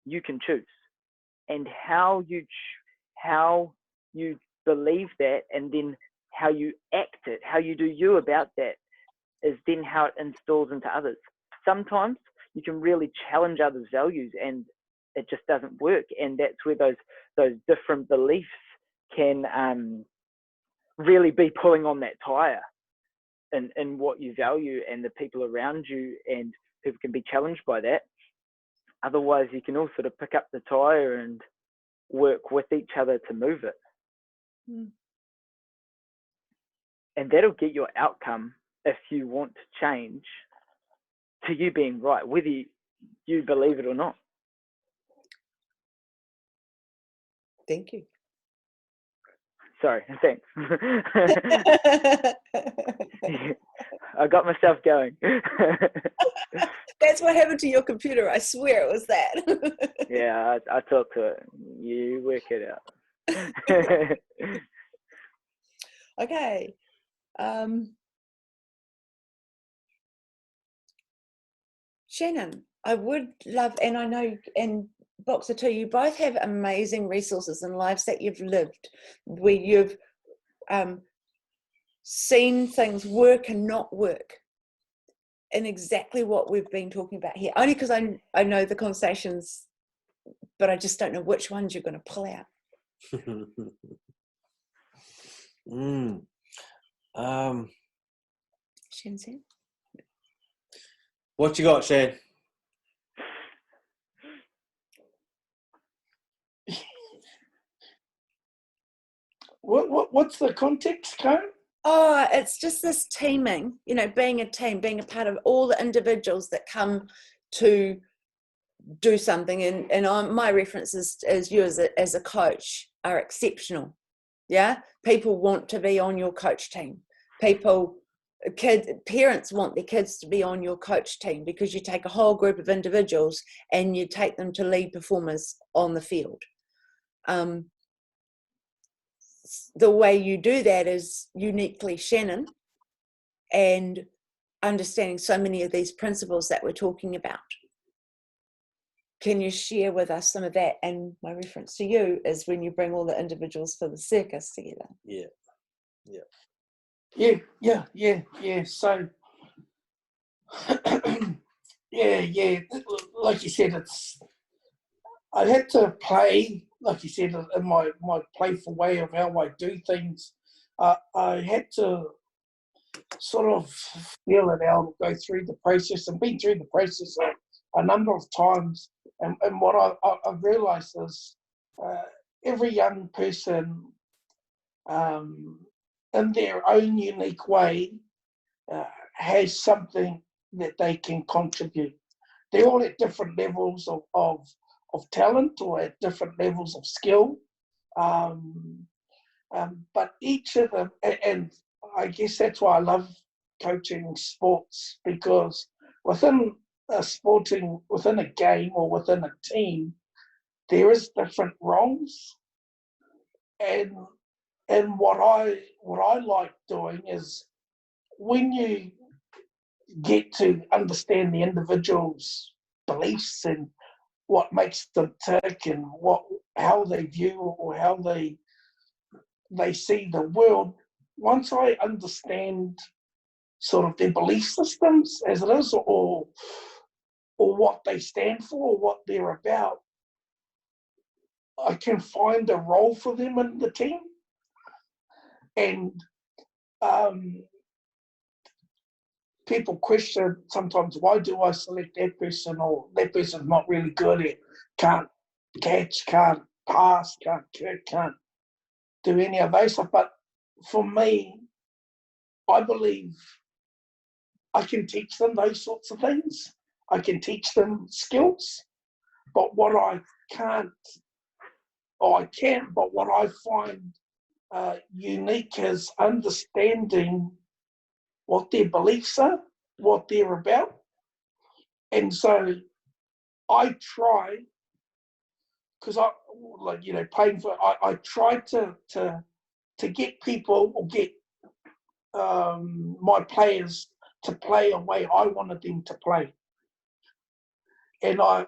you can choose. And how you believe that, and then how you act it, how you do you about that, is then how it installs into others. Sometimes you can really challenge others' values and it just doesn't work, and that's where those different beliefs can really be pulling on that tire in what you value and the people around you, and people can be challenged by that. Otherwise, you can all sort of pick up the tire and work with each other to move it. Mm. And that'll get your outcome, if you want to change, to you being right, whether you believe it or not. Thank you. Sorry, thanks. I got myself going. That's what happened to your computer. I swear it was that. Yeah, I talked to it. You work it out. Okay. Shanen, I would love, and I know, and Boxer too, you both have amazing resources and lives that you've lived, where you've seen things work and not work, and exactly what we've been talking about here. Only because I know the conversations, but I just don't know which ones you're going to pull out. Shen? What you got, Shan? What's the context, Karyn? Oh, it's just this teaming, being a team, being a part of all the individuals that come to do something. And my reference is you as a coach are exceptional. Yeah. People want to be on your coach team. People parents want their kids to be on your coach team, because you take a whole group of individuals and you take them to lead performers on the field. The way you do that is uniquely Shanen, and understanding so many of these principles that we're talking about. Can you share with us some of that? And my reference to you is when you bring all the individuals for the circus together. Yeah. So, like you said, I had to play, like you said, in my playful way of how I do things. I had to sort of feel it out, go through the process, and been through the process a number of times. And what I've realised is every young person, in their own unique way, has something that they can contribute. They're all at different levels of talent, or at different levels of skill. But each of them, and I guess that's why I love coaching sports, because within a game or within a team, there is different roles. And what I like doing is, when you get to understand the individual's beliefs and what makes them tick, and how they view or how they see the world. Once I understand sort of their belief systems as it is, or what they stand for, or what they're about, I can find a role for them in the team. And people question sometimes, why do I select that person, or that person's not really good at, can't catch, can't pass, can't kick, can't do any of those stuff. But for me, I believe I can teach them those sorts of things. I can teach them skills. But what I can't, or I can, but what I find unique is understanding what their beliefs are, what they're about. And so I try, because I try to get people, or get my players to play a way I wanted them to play. And I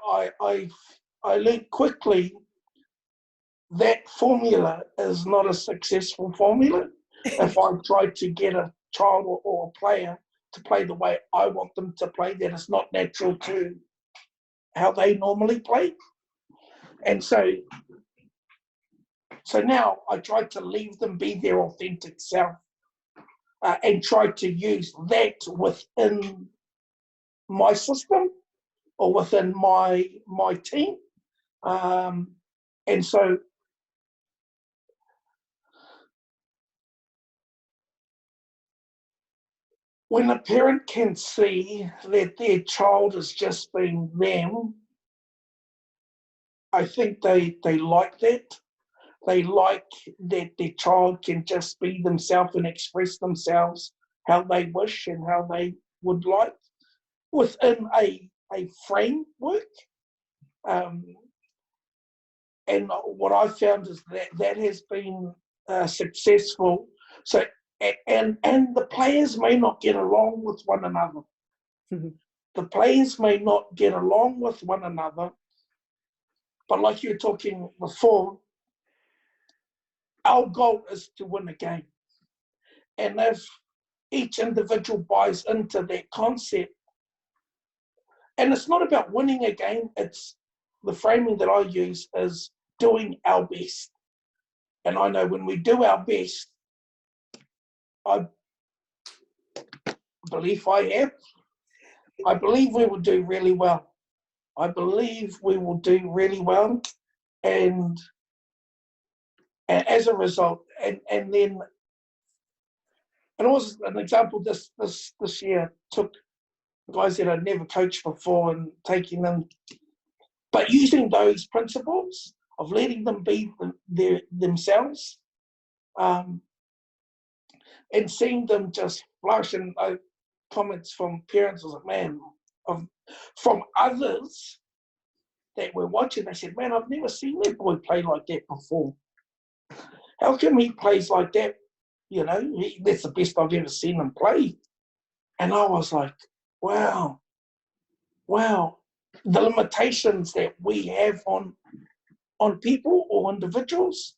learned quickly that formula is not a successful formula. If I try to get a child or a player to play the way I want them to play, that is not natural to how they normally play. And so now I try to leave them be their authentic self, and try to use that within my system, or within my team. And so when a parent can see that their child is just being them, I think they like that. They like that their child can just be themselves and express themselves how they wish and how they would like, within a framework. And what I found is that has been successful. So, and the players may not get along with one another. Mm-hmm. The players may not get along with one another, but like you were talking before, our goal is to win a game. And if each individual buys into that concept, and it's not about winning a game, it's the framing that I use is doing our best. And I know when we do our best, I believe I believe we will do really well. I believe we will do really well. And as a result, and then, and also an example this year, took guys that I'd never coached before and taking them, but using those principles of letting them be themselves. and seeing them just flush, and comments from parents was like, man, from others that were watching, they said, man, I've never seen that boy play like that before. How come he plays like that? You know, that's the best I've ever seen him play. And I was like, wow, the limitations that we have on people or individuals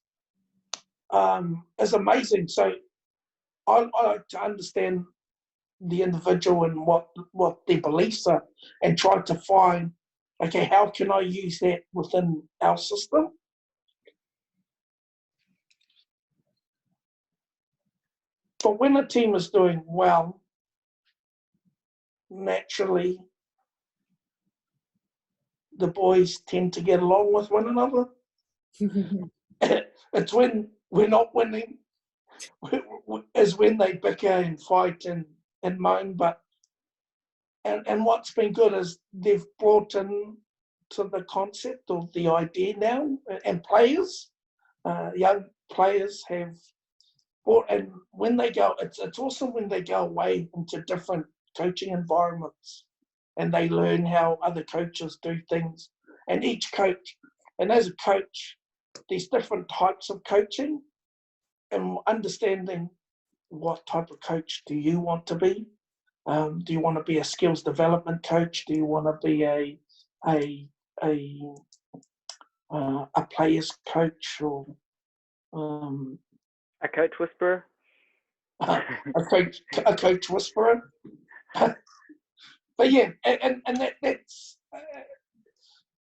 is amazing. So I like to understand the individual and what their beliefs are, and try to find, okay, how can I use that within our system? But when a team is doing well, naturally, the boys tend to get along with one another. It's when we're not winning, is when they bicker and fight and moan. But and what's been good is they've brought in to the concept of the idea now, and players, young players have brought, and when they go, it's awesome when they go away into different coaching environments and they learn how other coaches do things. And each coach, and as a coach, there's different types of coaching, and understanding what type of coach do you want to be. Do you want to be a skills development coach? Do you want to be a player's coach, or A coach whisperer? a coach whisperer? But yeah, and that's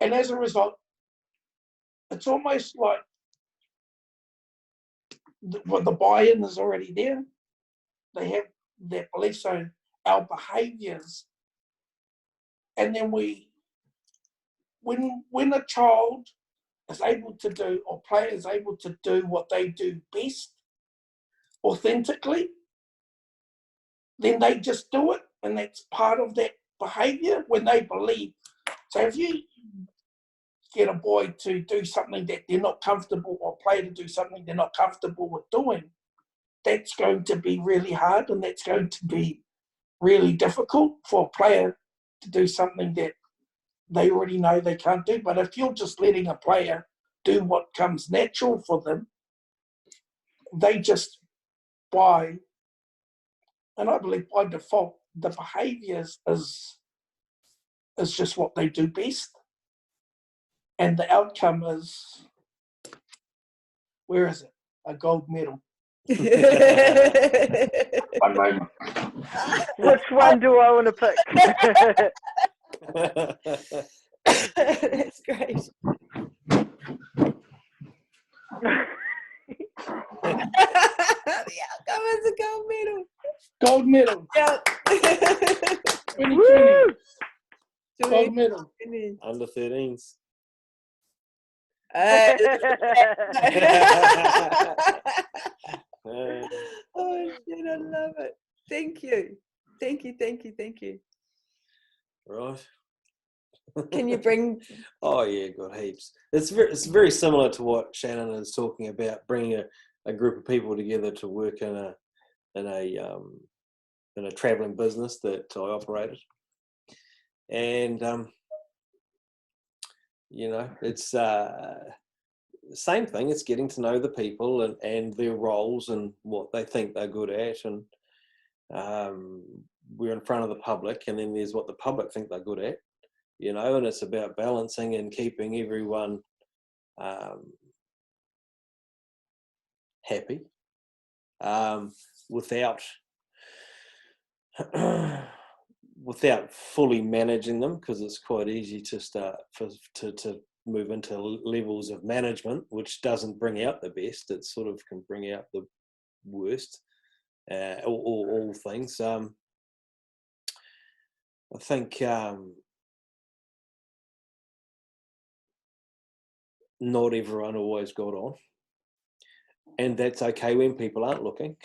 and as a result, it's almost like the buy-in is already there. They have their beliefs, so our behaviours, and then when a child is able to do, or player is able to do what they do best, authentically, then they just do it, and that's part of that behaviour when they believe. So if you get a boy to do something that they're not comfortable, or a player to do something they're not comfortable with doing, that's going to be really hard, and that's going to be really difficult for a player to do something that they already know they can't do. But if you're just letting a player do what comes natural for them, they just and I believe by default, the behaviours is just what they do best. And the outcome is, where is it? A gold medal. One moment. Which one do I want to pick? That's great. The outcome is a gold medal. Gold medal. Yeah. 2020. Gold medal. Under 13s. Oh shit, I love it. Thank you. Right. Can you bring? Oh yeah, got heaps. It's very similar to what Shannon is talking about, bringing a group of people together to work in a traveling business that I operated, and it's same thing. It's getting to know the people and their roles and what they think they're good at, and we're in front of the public, and then there's what the public think they're good at, and it's about balancing and keeping everyone happy without fully managing them, because it's quite easy to start to move into levels of management, which doesn't bring out the best. It sort of can bring out the worst, all things. I think not everyone always got on, and that's okay when people aren't looking.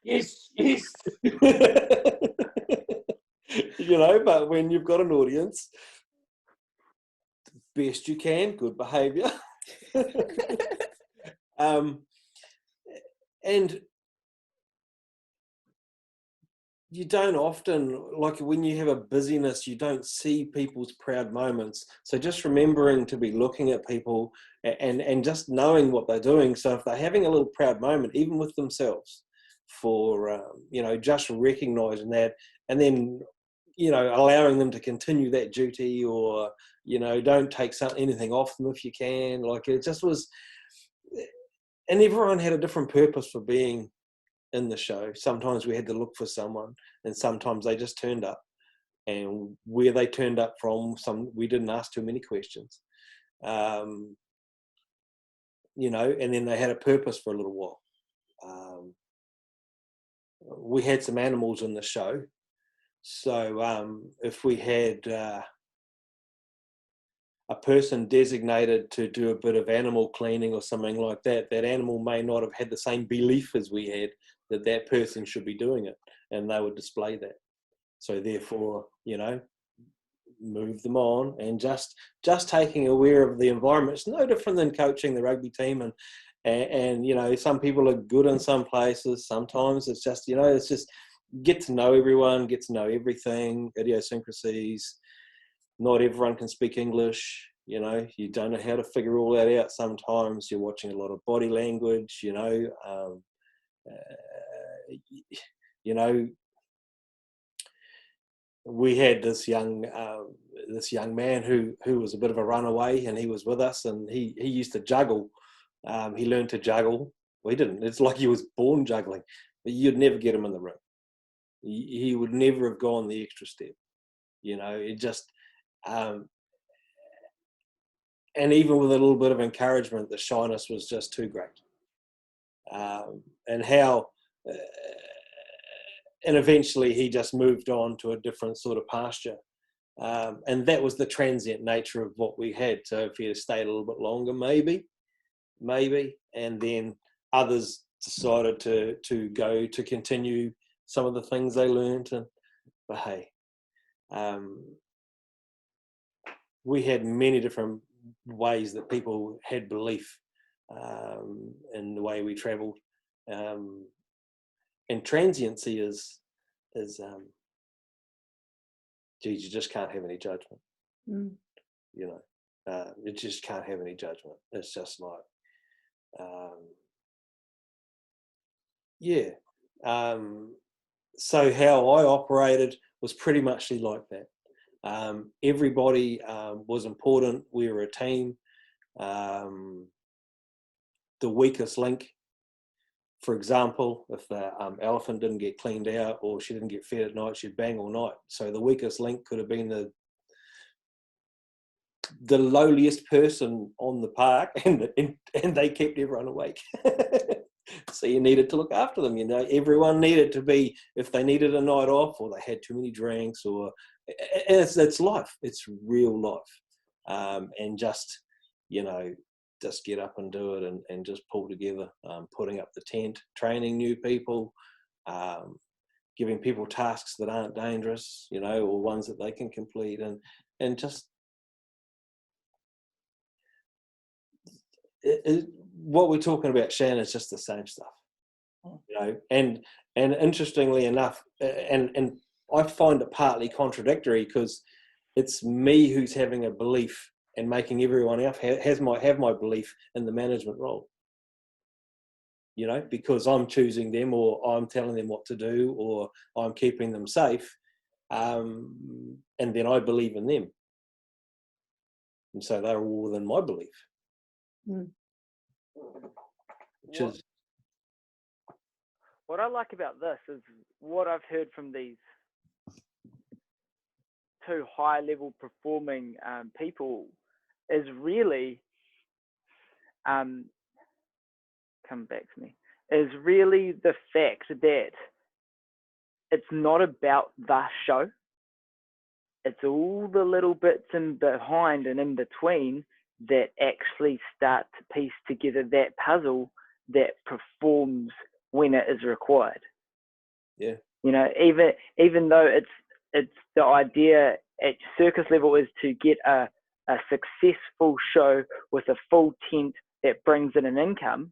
Yes. But when you've got an audience, best you can, good behaviour. And you don't often, like when you have a busyness, you don't see people's proud moments. So just remembering to be looking at people and just knowing what they're doing. So if they're having a little proud moment, even with themselves, for, just recognizing that, and then, allowing them to continue that duty, or, don't take anything off them if you can. Like, it just was, and everyone had a different purpose for being in the show. Sometimes we had to look for someone, and sometimes they just turned up, and where they turned up from, we didn't ask too many questions, and then they had a purpose for a little while. We had some animals in the show, so if we had a person designated to do a bit of animal cleaning or something like that, that animal may not have had the same belief as we had that person should be doing it, and they would display that. So therefore, move them on, and just taking aware of the environment. It's no different than coaching the rugby team, and some people are good in some places. Sometimes it's just, it's just get to know everyone, get to know everything, idiosyncrasies. Not everyone can speak English. You don't know how to figure all that out. Sometimes you're watching a lot of body language. We had this young man who was a bit of a runaway, and he was with us, and he used to juggle. He learned to juggle. Well, he didn't. It's like he was born juggling, but you'd never get him in the ring. He would never have gone the extra step. It just, and even with a little bit of encouragement, the shyness was just too great. And how, and eventually he just moved on to a different sort of pasture. And that was the transient nature of what we had. So if he had stayed a little bit longer, maybe, and then others decided to go to continue some of the things they learned. But hey, we had many different ways that people had belief in the way we travelled. And transiency is geez, you just can't have any judgment. You just can't have any judgment. It's just like, so how I operated was pretty much like that. Everybody was important. We were a team. The weakest link, for example, if the elephant didn't get cleaned out or she didn't get fed at night, she'd bang all night. So the weakest link could have been the lowliest person on the park, and they kept everyone awake. So you needed to look after them. Everyone needed to be, if they needed a night off or they had too many drinks, or it's life. It's real life. And just, just get up and do it, and just pull together, putting up the tent, training new people, giving people tasks that aren't dangerous, or ones that they can complete, and just what we're talking about, Shan, is just the same stuff, and interestingly enough, and I find it partly contradictory, because it's me who's having a belief and making everyone else have my belief in the management role, because I'm choosing them, or I'm telling them what to do, or I'm keeping them safe, and then I believe in them, and so they're all within my belief. Which is what I like about this is what I've heard from these two high-level performing people is really come back to me, is really the fact that it's not about the show. It's all the little bits in behind and in between that actually start to piece together that puzzle that performs when it is required. Yeah. Even though it's the idea at circus level is to get a successful show with a full tent that brings in an income,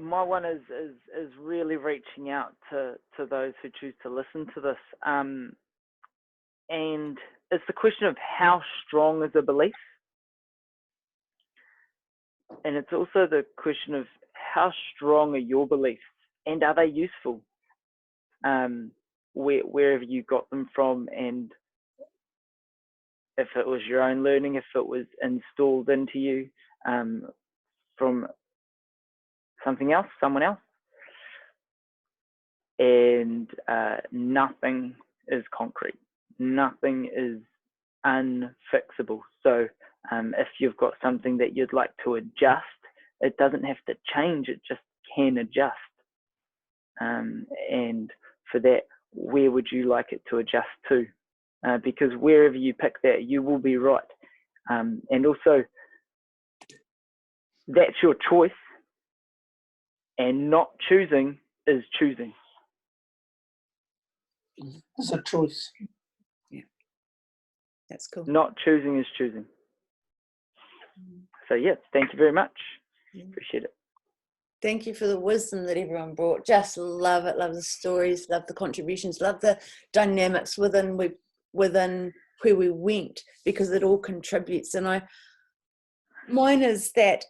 my one is really reaching out to those who choose to listen to this, and it's the question of how strong is a belief, and it's also the question of how strong are your beliefs, and are they useful, wherever you got them from, and if it was your own learning, if it was installed into you from something else, someone else. And nothing is concrete. Nothing is unfixable. So if you've got something that you'd like to adjust, it doesn't have to change, it just can adjust. And for that, where would you like it to adjust to? Because wherever you pick that, you will be right. And also, that's your choice, and not choosing is choosing. It's a choice. Yeah, that's cool. Not choosing is choosing. So yeah, thank you very much. Appreciate it. Thank you for the wisdom that everyone brought. Just love it. Love the stories. Love the contributions. Love the dynamics within where we went, because it all contributes. And mine is that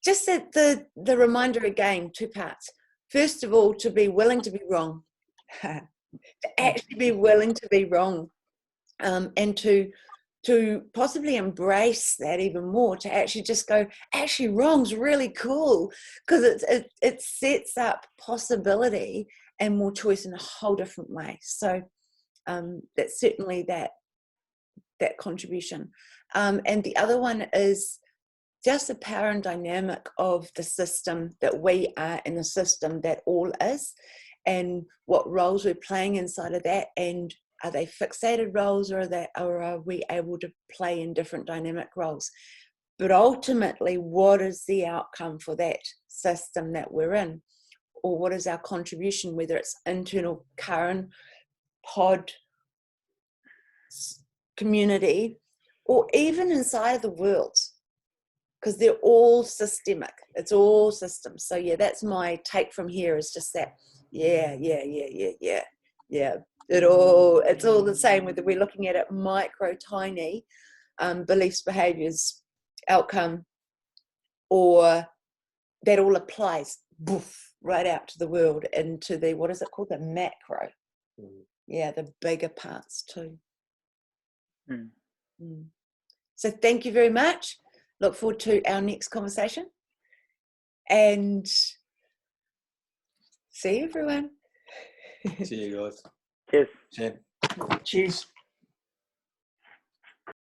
just that the reminder again, two parts. First of all, to be willing to be wrong, to actually be willing to be wrong, and to possibly embrace that even more, to actually just go, actually wrong's really cool, because it sets up possibility and more choice in a whole different way. So that's certainly that contribution. And the other one is just the power and dynamic of the system, that we are in the system that all is, and what roles we're playing inside of that, and are they fixated roles, or are we able to play in different dynamic roles? But ultimately, what is the outcome for that system that we're in? Or what is our contribution, whether it's internal Karyn, pod, community, or even inside of the world? Because they're all systemic. It's all systems. So yeah, that's my take from here, is just that, yeah. It's all the same, whether we're looking at it micro, tiny, beliefs, behaviours, outcome, or that all applies right out to the world, into the, what is it called, the macro. Yeah, the bigger parts too. So thank you very much. Look forward to our next conversation, and see you, everyone. See you guys. Cheers. Shan. Cheers.